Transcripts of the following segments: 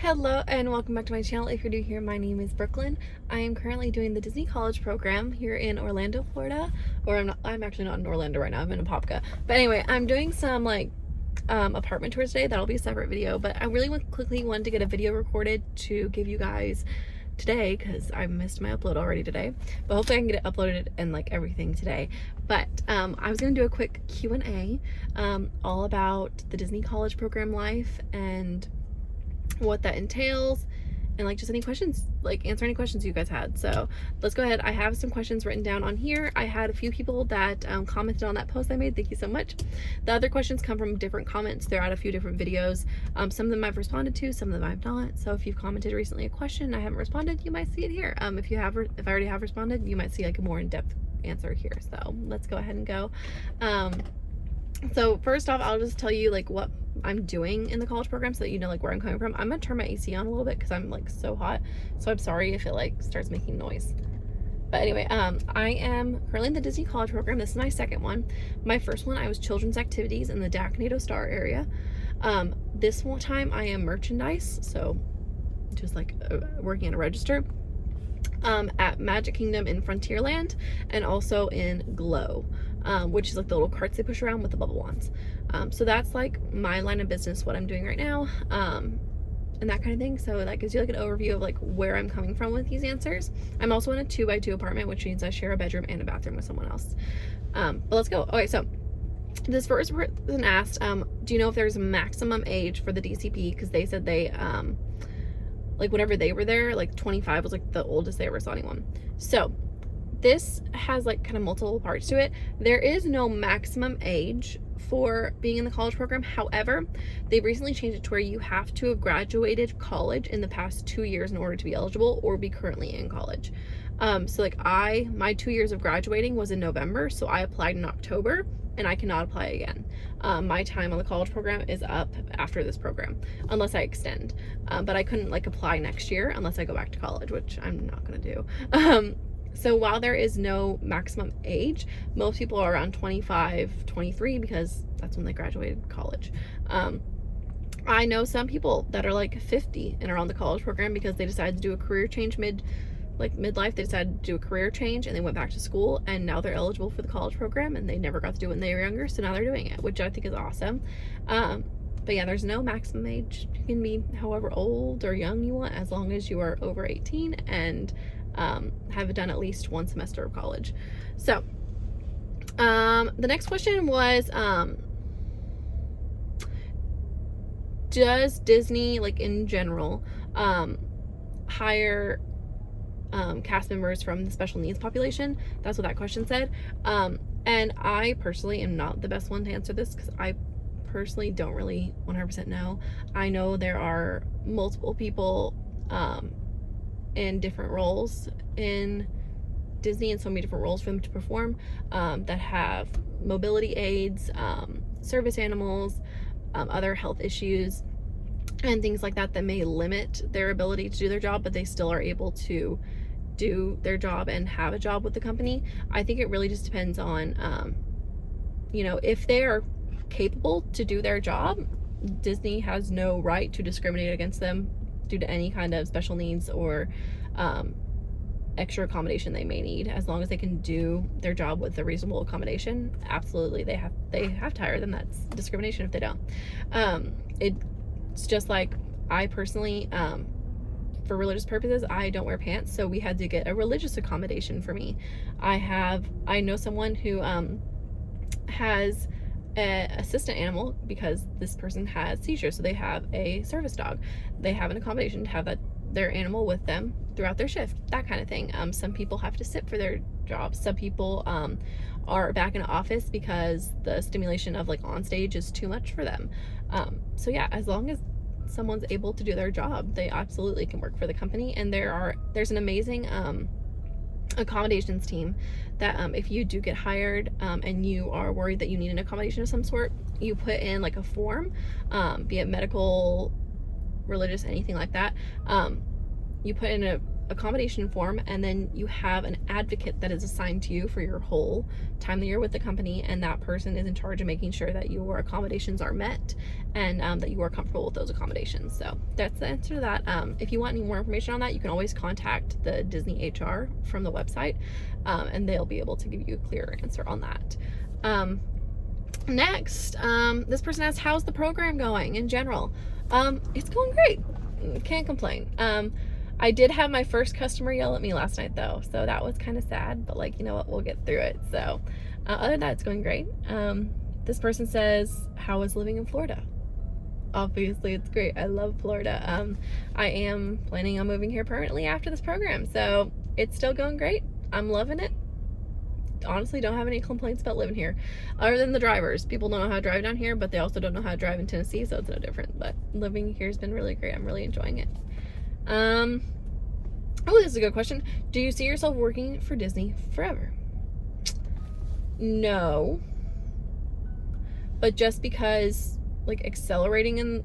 Hello and welcome back to my channel. If you're new here, my name is Brookelynne. I am currently doing the Disney College program here in Orlando, Florida. Or I'm actually not in Orlando right now, I'm in Apopka. But anyway, I'm doing some apartment tours today. That'll be a separate video, but I really quickly wanted to get a video recorded to give you guys today because I missed my upload already today, but hopefully I can get it uploaded and everything today. But I was gonna do a quick Q&A all about the Disney College program life and what that entails, and just any questions, answer any questions you guys had. So let's go ahead. I have some questions written down on here. I had a few people that commented on that post I made. Thank you so much. The other questions come from different comments throughout a few different videos. Some of them I've responded to, some of them I've not. So if you've commented recently a question and I haven't responded, you might see it here. If I already have responded, you might see a more in-depth answer here. So let's go ahead and go. So first off, I'll just tell you what I'm doing in the college program so that you know where I'm coming from. I'm gonna turn my AC on a little bit because I'm so hot, so I'm sorry if it starts making noise. But anyway, I am currently in the Disney College program. This is my second one. My first one, I was children's activities in the Dac Star area. This one time I am merchandise, so just working at a register at Magic Kingdom in Frontierland, and also in Glow, which is the little carts they push around with the bubble wands. So that's my line of business, what I'm doing right now, and that kind of thing. So that gives you an overview of where I'm coming from with these answers. I'm also in a 2x2 apartment, which means I share a bedroom and a bathroom with someone else. But let's go. Okay, so this first person asked, do you know if there's a maximum age for the DCP? Because they said they whenever they were there, 25 was the oldest they ever saw anyone. So this has kind of multiple parts to it. There is no maximum age for being in the college program. However, they've recently changed it to where you have to have graduated college in the past 2 years in order to be eligible or be currently in college. So my 2 years of graduating was in November, so I applied in October and I cannot apply again. My time on the college program is up after this program, unless I extend. But I couldn't apply next year unless I go back to college, which I'm not gonna do. So while there is no maximum age, most people are around 25, 23 because that's when they graduated college. I know some people that are 50 and are on the college program because they decided to do a career change midlife. They decided to do a career change and they went back to school, and now they're eligible for the college program and they never got to do it when they were younger, so now they're doing it, which I think is awesome. But yeah, there's no maximum age. You can be however old or young you want as long as you are over 18 and have done at least one semester of college. So the next question was, does Disney in general hire cast members from the special needs population? That's what that question said. And I personally am not the best one to answer this because I personally don't really 100% know. I know there are multiple people in different roles in Disney, and so many different roles for them to perform, that have mobility aids, service animals, other health issues and things like that may limit their ability to do their job, but they still are able to do their job and have a job with the company. I think it really just depends on if they are capable to do their job, Disney has no right to discriminate against them due to any kind of special needs or extra accommodation they may need. As long as they can do their job with a reasonable accommodation, absolutely they have to hire them. That's discrimination if they don't. It's just I personally, for religious purposes, I don't wear pants, so we had to get a religious accommodation for me. I know someone who has an assistant animal because this person has seizures, so they have a service dog. They have an accommodation to have their animal with them throughout their shift, that kind of thing. Some people have to sit for their jobs. Some people are back in office because the stimulation of on stage is too much for them. So yeah, as long as someone's able to do their job, they absolutely can work for the company. And there's an amazing accommodations team that if you do get hired and you are worried that you need an accommodation of some sort, you put in a form, be it medical, religious, anything like that. You put in accommodation form, and then you have an advocate that is assigned to you for your whole time that you're with the company, and that person is in charge of making sure that your accommodations are met and that you are comfortable with those accommodations. So that's the answer to that. If you want any more information on that, you can always contact the Disney HR from the website, and they'll be able to give you a clearer answer on that. Next, this person asked, how's the program going in general? It's going great. Can't complain. I did have my first customer yell at me last night though, so that was kind of sad, but like, you know what, we'll get through it. So other than that, it's going great. This person says, how is living in Florida? Obviously it's great. I love Florida. I am planning on moving here permanently after this program, so it's still going great. I'm loving it. Honestly, don't have any complaints about living here other than the drivers. People don't know how to drive down here, but they also don't know how to drive in Tennessee, so it's no different. But living here has been really great. I'm really enjoying it. Oh, this is a good question. Do you see yourself working for Disney forever? No, but just because like accelerating in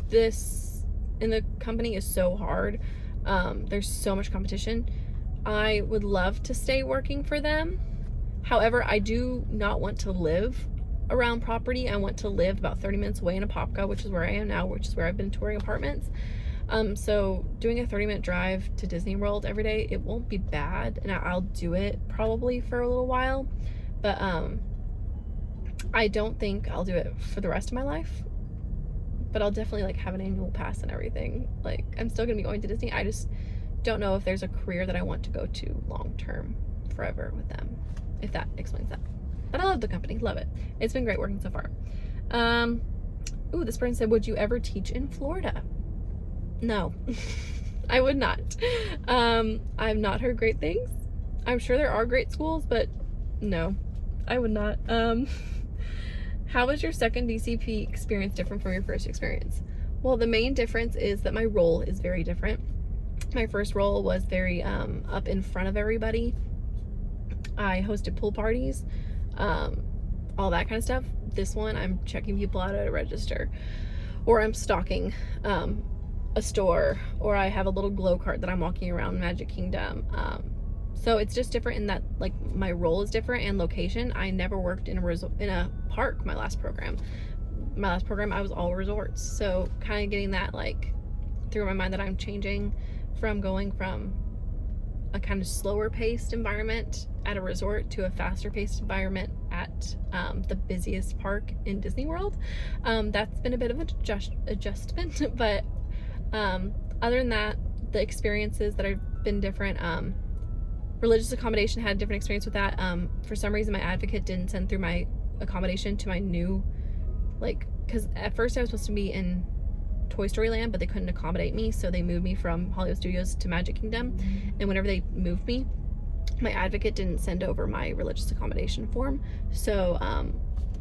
the company is so hard, there's so much competition, I would love to stay working for them. However, I do not want to live around property. I want to live about 30 minutes away in Apopka, which is where I am now, which is where I've been touring apartments. So doing a 30-minute drive to Disney World every day, it won't be bad, and I'll do it probably for a little while, but I don't think I'll do it for the rest of my life. But I'll definitely like have an annual pass and everything. Like, I'm still gonna be going to Disney. I just don't know if there's a career that I want to go to long term forever with them, if that explains that. But I love the company, love it. It's been great working so far. Ooh, this person said, would you ever teach in Florida? No, I would not. I've not heard great things. I'm sure there are great schools, but no, I would not. How was your second DCP experience different from your first experience? Well, the main difference is that my role is very different. My first role was very up in front of everybody. I hosted pool parties, all that kind of stuff. This one, I'm checking people out at a register, or I'm stocking a store, or I have a little glow cart that I'm walking around Magic Kingdom. So it's just different in that like my role is different, and location. I never worked in a park. My last program I was all resorts. So kind of getting that like through my mind that I'm changing from going from a kind of slower paced environment at a resort to a faster paced environment at the busiest park in Disney World. That's been a bit of an adjustment, but other than that, the experiences that have been different. Religious accommodation had a different experience with that. For some reason, my advocate didn't send through my accommodation to my new, like, because at first I was supposed to be in Toy Story Land, but they couldn't accommodate me, so they moved me from Hollywood Studios to Magic Kingdom. And whenever they moved me, my advocate didn't send over my religious accommodation form, so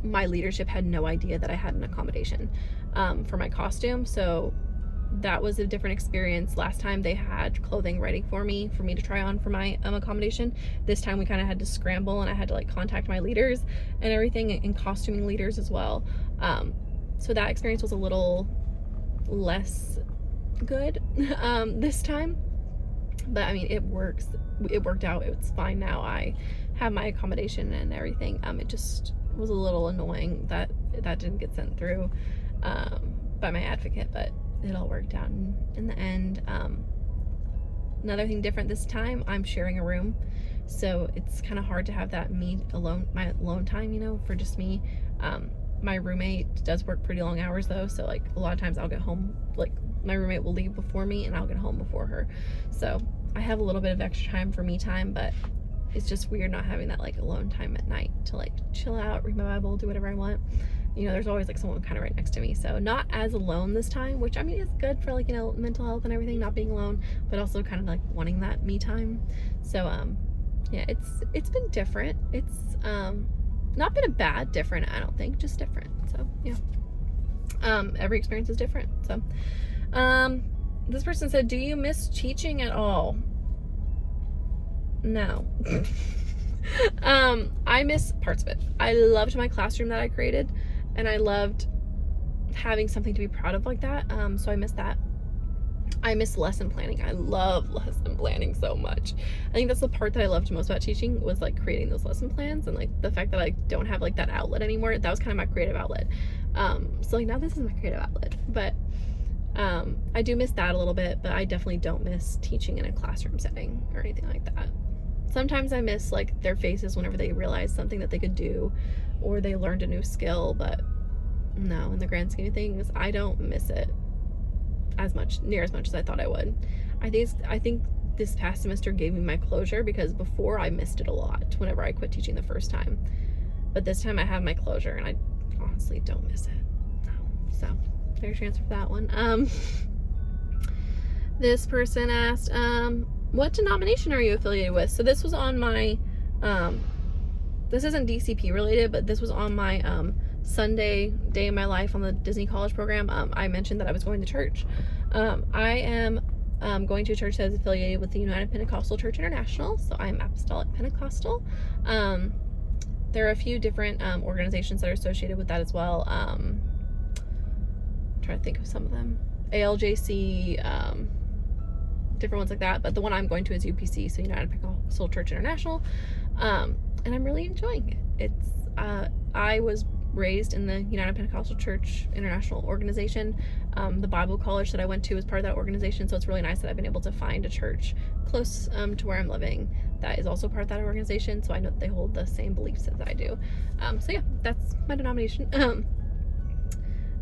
my leadership had no idea that I had an accommodation for my costume. So that was a different experience. Last time they had clothing ready for me to try on for my accommodation. This time we kind of had to scramble, and I had to like contact my leaders and everything, and costuming leaders as well. So that experience was a little less good this time, but I mean, it worked out. It's fine now. I have my accommodation and everything. It just was a little annoying that didn't get sent through by my advocate, but it all worked out in the end. Another thing different this time, I'm sharing a room, so it's kind of hard to have that my alone time, you know, for just me. My roommate does work pretty long hours though, so like a lot of times I'll get home, like my roommate will leave before me and I'll get home before her, so I have a little bit of extra time for me time, but it's just weird not having that like alone time at night to like chill out, read my Bible, do whatever I want. You know, there's always like someone kind of right next to me, so not as alone this time, which I mean is good for like, you know, mental health and everything, not being alone, but also kind of like wanting that me time. So yeah, it's been different. It's not been a bad different, I don't think, just different. So yeah, every experience is different. So this person said, do you miss teaching at all? No. I miss parts of it. I loved my classroom that I created, and I loved having something to be proud of like that. So I miss that. I miss lesson planning. I love lesson planning so much. I think that's the part that I loved most about teaching, was like creating those lesson plans, and like the fact that I don't have like that outlet anymore. That was kind of my creative outlet. So like now this is my creative outlet, but I do miss that a little bit, but I definitely don't miss teaching in a classroom setting or anything like that. Sometimes I miss like their faces whenever they realize something that they could do, or they learned a new skill, but no, in the grand scheme of things, I don't miss it near as much as I thought I would. I think this past semester gave me my closure, because before I missed it a lot whenever I quit teaching the first time. But this time I have my closure, and I honestly don't miss it. No. So there's your answer for that one. This person asked, what denomination are you affiliated with? So this was on my, this isn't DCP related, but this was on my Sunday day of my life on the Disney College program. I mentioned that I was going to church. I am going to a church that is affiliated with the United Pentecostal Church International, so I'm Apostolic Pentecostal. There are a few different organizations that are associated with that as well. I'm trying to think of some of them. ALJC, different ones like that, but the one I'm going to is UPC, so United Pentecostal Church International, and I'm really enjoying it. I was raised in the United Pentecostal Church International organization. The Bible college that I went to was part of that organization, so it's really nice that I've been able to find a church close to where I'm living that is also part of that organization, so I know that they hold the same beliefs as I do. So yeah, that's my denomination.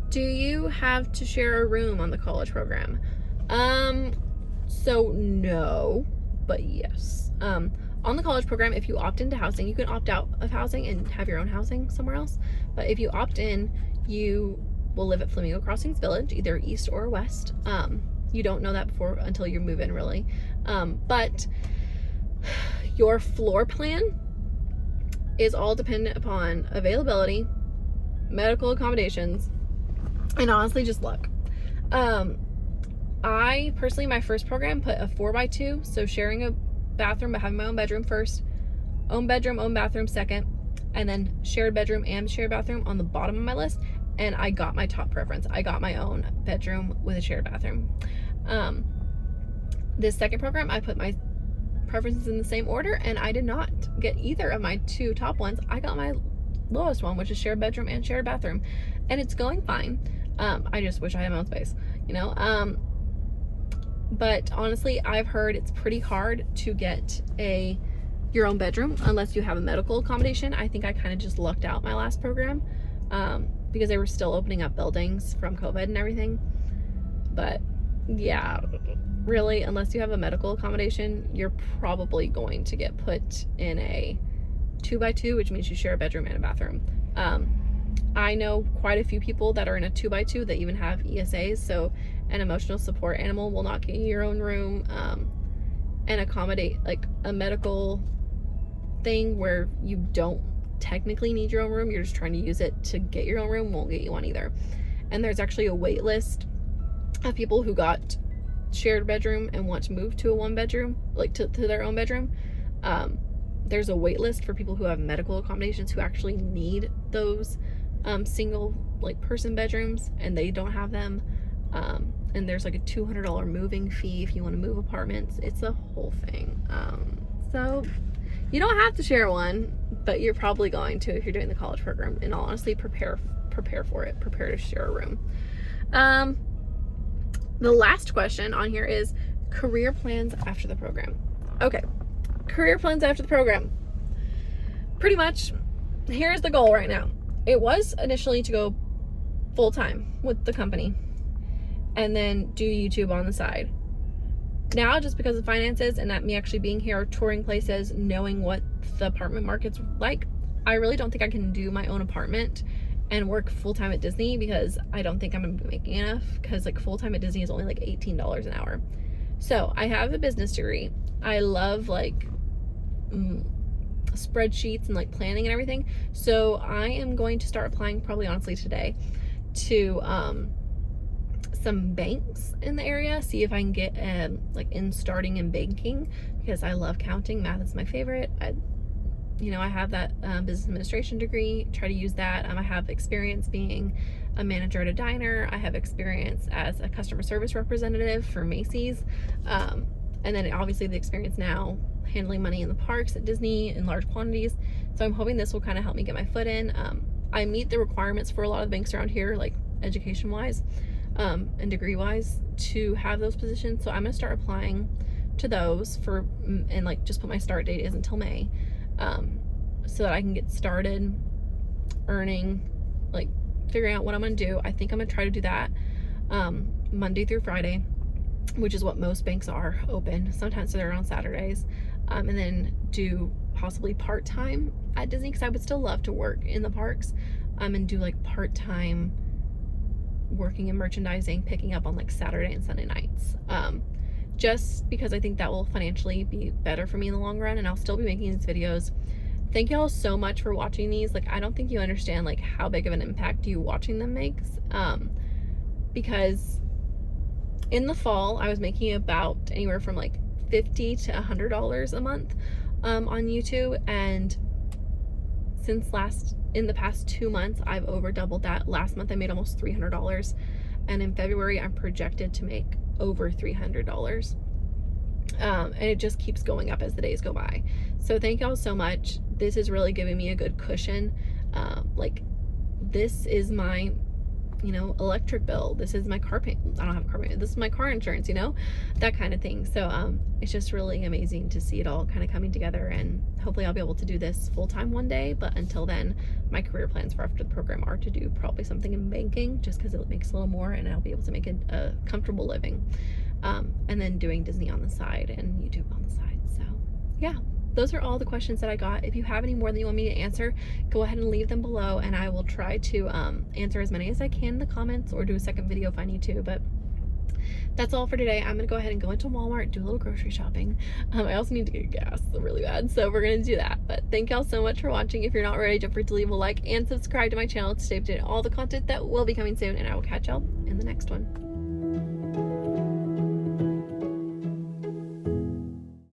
Do you have to share a room on the college program? So no, but yes. On the college program, if you opt into housing, you can opt out of housing and have your own housing somewhere else. But if you opt in, you will live at Flamingo Crossings Village, either east or west. You don't know that until you move in, really. But your floor plan is all dependent upon availability, medical accommodations, and honestly just luck. I personally, my first program put a 4x2, so sharing a bathroom but having my own bedroom first, own bedroom, own bathroom second, and then shared bedroom and shared bathroom on the bottom of my list. And I got my top preference. I got my own bedroom with a shared bathroom. This second program, I put my preferences in the same order, and I did not get either of my two top ones. I got my lowest one, which is shared bedroom and shared bathroom, and it's going fine. I just wish I had my own space, you know. But honestly, I've heard it's pretty hard to get your own bedroom unless you have a medical accommodation. I think I kind of just lucked out my last program because they were still opening up buildings from COVID and everything. But yeah, really, unless you have a medical accommodation, you're probably going to get put in a 2x2, which means you share a bedroom and a bathroom. I know quite a few people that are in a 2x2 that even have ESAs, so an emotional support animal will not get you your own room, and accommodate like a medical thing where you don't technically need your own room, you're just trying to use it to get your own room, won't get you one either. And there's actually a wait list of people who got shared bedroom and want to move to a one bedroom, like to their own bedroom. There's a wait list for people who have medical accommodations who actually need those single like person bedrooms, and they don't have them. And there's like a $200 moving fee if you want to move apartments. It's a whole thing. So you don't have to share one, but you're probably going to if you're doing the college program. And honestly, prepare for it. Prepare to share a room. The last question on here is career plans after the program. Okay, career plans after the program. Pretty much, here's the goal right now. It was initially to go full-time with the company and then do YouTube on the side. Now, just because of finances and that me actually being here, touring places, knowing what the apartment market's like, I really don't think I can do my own apartment and work full-time at Disney, because I don't think I'm gonna be making enough, because like full-time at Disney is only like $18 an hour. So I have a business degree. I love like spreadsheets and like planning and everything. So I am going to start applying probably honestly today to some banks in the area, see if I can get like starting in banking, because I love counting. Math is my favorite. you know, I have that business administration degree, try to use that. I have experience being a manager at a diner. I have experience as a customer service representative for Macy's. And then obviously the experience now handling money in the parks at Disney in large quantities. So I'm hoping this will kind of help me get my foot in. I meet the requirements for a lot of the banks around here, like education wise and degree wise, to have those positions. So I'm gonna start applying to those for, and like just put my start date is until May, so that I can get started earning, like figuring out what I'm gonna do. I think I'm gonna try to do that Monday through Friday, which is what most banks are open. Sometimes they're on Saturdays, and then do possibly part-time at Disney, because I would still love to work in the parks, and do like part-time working in merchandising, picking up on like Saturday and Sunday nights, just because I think that will financially be better for me in the long run, and I'll still be making these videos. Thank y'all so much for watching these. Like, I don't think you understand like how big of an impact you watching them makes, because in the fall I was making about anywhere from like $50 to $100 a month on YouTube, and in the past 2 months I've over doubled that. Last month I made almost $300, and in February I'm projected to make over $300, and it just keeps going up as the days go by. So thank y'all so much. This is really giving me a good cushion. Like, this is my, you know, electric bill, this is my car payment, I don't have a car payment, this is my car insurance, you know, that kind of thing. So it's just really amazing to see it all kind of coming together, and hopefully I'll be able to do this full-time one day. But until then, my career plans for after the program are to do probably something in banking, just because it makes a little more and I'll be able to make a comfortable living, and then doing Disney on the side and YouTube on the side. So yeah, those are all the questions that I got. If you have any more that you want me to answer, go ahead and leave them below, and I will try to answer as many as I can in the comments, or do a second video if I need to. But that's all for today. I'm gonna go ahead and go into Walmart, do a little grocery shopping. I also need to get gas really bad, so we're gonna do that. But thank y'all so much for watching. If you're not already, don't forget to leave a like and subscribe to my channel to stay updated on all the content that will be coming soon, and I will catch y'all in the next one.